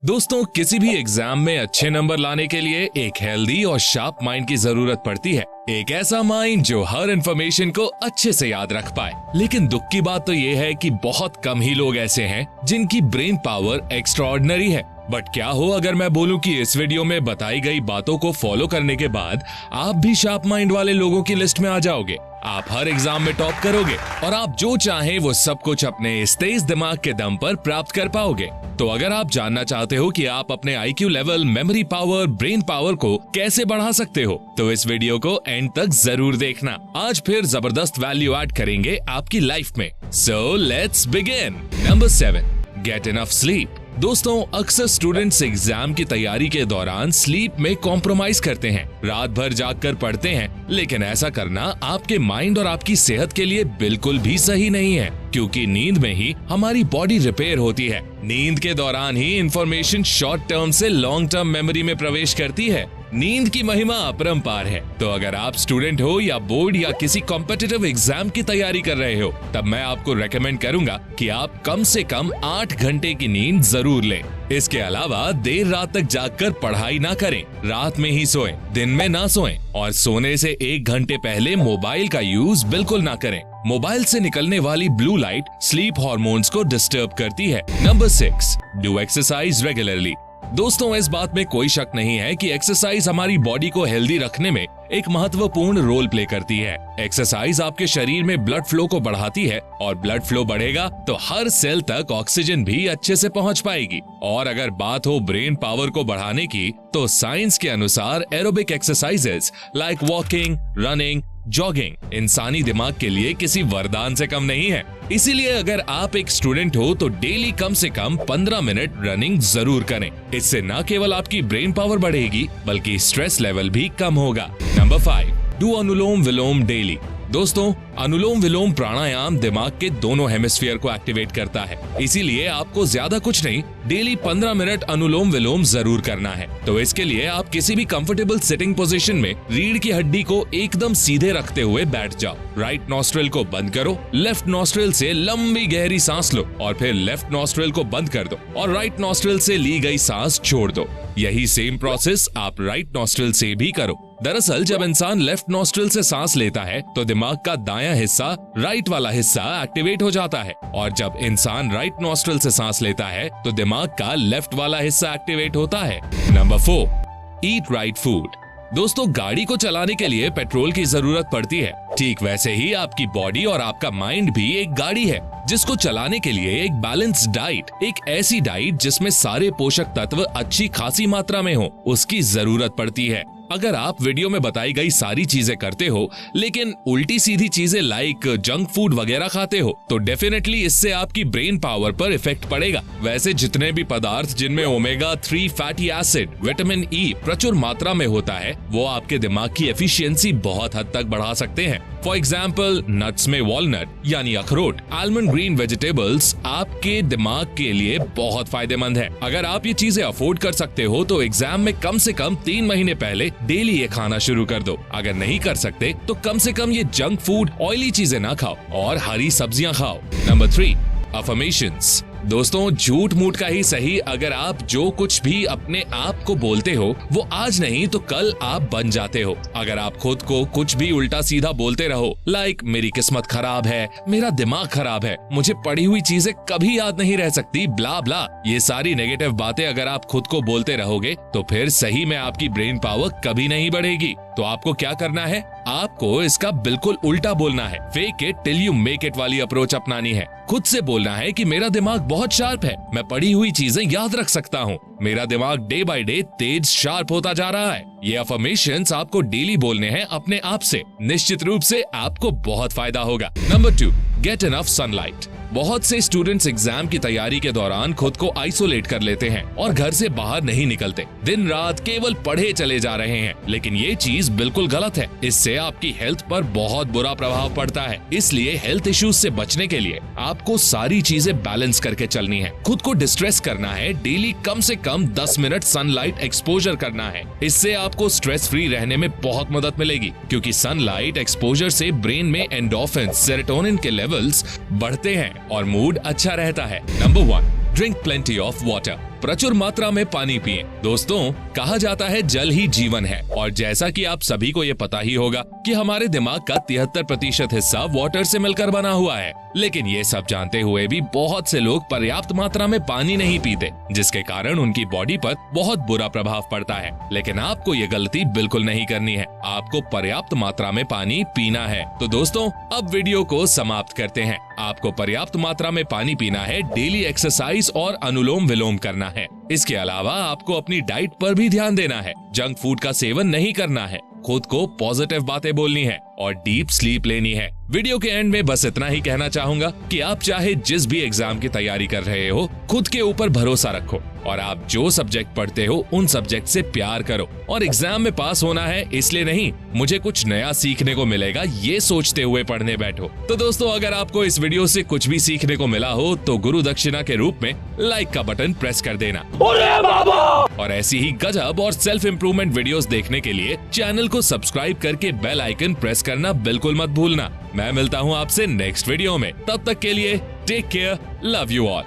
दोस्तों, किसी भी एग्जाम में अच्छे नंबर लाने के लिए एक हेल्दी और शार्प माइंड की जरूरत पड़ती है। एक ऐसा माइंड जो हर इंफॉर्मेशन को अच्छे से याद रख पाए। लेकिन दुख की बात तो ये है कि बहुत कम ही लोग ऐसे हैं जिनकी ब्रेन पावर एक्स्ट्राऑर्डिनरी है। बट क्या हो अगर मैं बोलूं कि इस वीडियो में बताई गई बातों को फॉलो करने के बाद आप भी शार्प माइंड वाले लोगों की लिस्ट में आ जाओगे। आप हर एग्जाम में टॉप करोगे और आप जो चाहें वो सब कुछ अपने इस तेज दिमाग के दम पर प्राप्त कर पाओगे। तो अगर आप जानना चाहते हो कि आप अपने IQ level, memory power, brain power को कैसे बढ़ा सकते हो, तो इस वीडियो को एंड तक जरूर देखना। आज फिर जबरदस्त वैल्यू ऐड करेंगे आपकी लाइफ में। So let's begin. Number 7, get enough sleep. दोस्तों, अक्सर स्टूडेंट्स एग्जाम की तैयारी के दौरान स्लीप में कॉम्प्रोमाइज करते हैं, रात भर जागकर पढ़ते हैं। लेकिन ऐसा करना आपके माइंड और आपकी सेहत के लिए बिल्कुल भी सही नहीं है, क्योंकि नींद में ही हमारी बॉडी रिपेयर होती है। नींद के दौरान ही इंफॉर्मेशन शॉर्ट टर्म से लॉन्ग टर्म मेमोरी में प्रवेश करती है। नींद की महिमा अपरंपार है। तो अगर आप स्टूडेंट हो या बोर्ड या किसी कॉम्पिटिटिव एग्जाम की तैयारी कर रहे हो, तब मैं आपको रेकमेंड करूंगा कि आप कम से कम 8 घंटे की नींद जरूर लें। इसके अलावा देर रात तक जागकर पढ़ाई ना करें, रात में ही सोएं, दिन में ना सोएं और सोने से 1 घंटे पहले मोबाइल का यूज बिल्कुल ना करें। मोबाइल से निकलने वाली ब्लू लाइट स्लीप हार्मोन्स को डिस्टर्ब करती है। Number 6, do exercise regularly. दोस्तों, इस बात में कोई शक नहीं है कि एक्सरसाइज हमारी बॉडी को हेल्दी रखने में एक महत्वपूर्ण रोल प्ले करती है। एक्सरसाइज आपके शरीर में ब्लड फ्लो को बढ़ाती है और ब्लड फ्लो बढ़ेगा तो हर सेल तक ऑक्सीजन भी अच्छे से पहुंच पाएगी। और अगर बात हो ब्रेन पावर को बढ़ाने की, तो साइंस के अनुसार aerobic exercises like walking, running, jogging इंसानी दिमाग के लिए किसी वरदान से कम नहीं है। इसीलिए अगर आप एक स्टूडेंट हो तो डेली कम से कम 15 मिनट रनिंग जरूर करें। इससे न केवल आपकी ब्रेन पावर बढ़ेगी बल्कि स्ट्रेस लेवल भी कम होगा। Number 5, do anulom vilom daily. दोस्तों, अनुलोम विलोम प्राणायाम दिमाग के दोनों हेमिस्फीयर को एक्टिवेट करता है। इसीलिए आपको ज्यादा कुछ नहीं, डेली 15 मिनट अनुलोम विलोम जरूर करना है। तो इसके लिए आप किसी भी कंफर्टेबल सिटिंग पोजीशन में रीढ़ की हड्डी को एकदम सीधे रखते हुए बैठ जाओ। राइट नॉस्ट्रिल को बंद करो, लेफ्ट नॉस्ट्रिल से लंबी गहरी सांस लो और फिर लेफ्ट नॉस्ट्रिल को बंद कर दो और राइट नॉस्ट्रिल से ली गई सांस छोड़ दो। यही सेम प्रोसेस आप राइट नॉस्ट्रिल से भी करो। दरअसल जब इंसान लेफ्ट नॉस्ट्रिल से सांस लेता है तो दिमाग का दायां हिस्सा, राइट वाला हिस्सा एक्टिवेट हो जाता है, और जब इंसान राइट नॉस्ट्रिल से सांस लेता है तो दिमाग का लेफ्ट वाला हिस्सा एक्टिवेट होता है। Number 4, eat right food. दोस्तों, गाड़ी को चलाने के लिए पेट्रोल की जरूरत पड़ती है। ठीक वैसे ही आपकी बॉडी और आपका माइंड भी एक गाड़ी है, जिसको चलाने के लिए एक बैलेंस डाइट, एक ऐसी डाइट जिसमें सारे पोषक तत्व अच्छी खासी मात्रा में हो, उसकी जरूरत पड़ती है। अगर आप वीडियो में बताई गई सारी चीजें करते हो लेकिन उल्टी सीधी चीजें लाइक जंक फूड वगैरह खाते हो, तो डेफिनेटली इससे आपकी ब्रेन पावर पर इफेक्ट पड़ेगा। वैसे जितने भी पदार्थ जिनमें omega 3 fatty acid, vitamin E प्रचुर मात्रा में होता है, वो आपके दिमाग की एफिशिएंसी बहुत हद तक बढ़ा सकते हैं। फॉर एग्जाम्पल, नट्स में वॉलनट यानी अखरोट, आलमंड ग्रीन वेजिटेबल्स आपके दिमाग के लिए बहुत फायदेमंद है। अगर आप ये चीजें अफोर्ड कर सकते हो तो एग्जाम में कम से कम 3 महीने पहले डेली ये खाना शुरू कर दो। अगर नहीं कर सकते तो कम से कम ये जंक फूड, ऑयली चीजें ना खाओ और हरी सब्जियां खाओ। Number 3, affirmations. दोस्तों, झूठ मूठ का ही सही, अगर आप जो कुछ भी अपने आप को बोलते हो वो आज नहीं तो कल आप बन जाते हो। अगर आप खुद को कुछ भी उल्टा सीधा बोलते रहो लाइक मेरी किस्मत खराब है, मेरा दिमाग खराब है, मुझे पढ़ी हुई चीजें कभी याद नहीं रह सकती, ब्ला ब्ला, ये सारी नेगेटिव बातें अगर आप खुद को बोलते रहोगे तो फिर सही में आपकी ब्रेन पावर कभी नहीं बढ़ेगी। तो आपको क्या करना है, आपको इसका बिल्कुल उल्टा बोलना है। Fake it till you make it वाली अप्रोच अपनानी है। खुद से बोलना है कि मेरा दिमाग बहुत शार्प है, मैं पढ़ी हुई चीजें याद रख सकता हूँ, मेरा दिमाग day by day Tej sharp होता जा रहा है। ये अफर्मेशंस आपको डेली बोलने हैं अपने आप से। निश्चित रूप से आपको बहुत फायदा होगा। Number 2, get enough sunlight. बहुत से स्टूडेंट्स एग्जाम की तैयारी के दौरान खुद को आइसोलेट कर लेते हैं और घर से बाहर नहीं निकलते, दिन रात केवल पढ़े चले जा रहे हैं। लेकिन ये चीज बिल्कुल गलत है। इससे आपकी हेल्थ पर बहुत बुरा प्रभाव पड़ता है। इसलिए हेल्थ इश्यूज से बचने के लिए आपको सारी चीजें बैलेंस करके चलनी है। खुद को डिस्ट्रेस करना है, डेली कम से कम 10 मिनट सनलाइट एक्सपोजर करना है। इससे आपको स्ट्रेस फ्री रहने में बहुत मदद मिलेगी, क्योंकि सनलाइट एक्सपोजर से ब्रेन में एंडोर्फिन, सेरोटोनिन के लेवल्स बढ़ते हैं और मूड अच्छा रहता है। Number 1, drink plenty of water. प्रचुर मात्रा में पानी पिएं। दोस्तों, कहा जाता है जल ही जीवन है, और जैसा कि आप सभी को ये पता ही होगा कि हमारे दिमाग का 73% हिस्सा वाटर से मिलकर बना हुआ है। लेकिन ये सब जानते हुए भी बहुत से लोग पर्याप्त मात्रा में पानी नहीं पीते, जिसके कारण उनकी बॉडी पर बहुत बुरा प्रभाव पड़ता है। लेकिन आपको ये गलती बिल्कुल नहीं करनी है, आपको पर्याप्त मात्रा में पानी पीना है। तो दोस्तों, अब वीडियो को समाप्त करते हैं। आपको पर्याप्त मात्रा में पानी पीना है, डेली एक्सरसाइज और अनुलोम विलोम करना है। इसके अलावा आपको अपनी डाइट पर भी ध्यान देना है, जंक फूड का सेवन नहीं करना है, खुद को पॉजिटिव बातें बोलनी है और डीप स्लीप लेनी है। वीडियो के एंड में बस इतना ही कहना चाहूंगा कि आप चाहे जिस भी एग्जाम की तैयारी कर रहे हो, खुद के ऊपर भरोसा रखो और आप जो सब्जेक्ट पढ़ते हो उन सब्जेक्ट से प्यार करो। और एग्जाम में पास होना है इसलिए नहीं, मुझे कुछ नया सीखने को मिलेगा ये सोचते हुए पढ़ने बैठो। तो दोस्तों, अगर आपको इस वीडियो से कुछ भी सीखने को मिला हो तो गुरु दक्षिणा के रूप में लाइक का बटन प्रेस कर देना। और ऐसी ही गजब और सेल्फ इम्प्रूवमेंट वीडियोस देखने के लिए चैनल को सब्सक्राइब करके बेल आइकन प्रेस करना बिल्कुल मत भूलना। मैं मिलता हूँ आपसे नेक्स्ट वीडियो में, तब तक के लिए take care, love you all.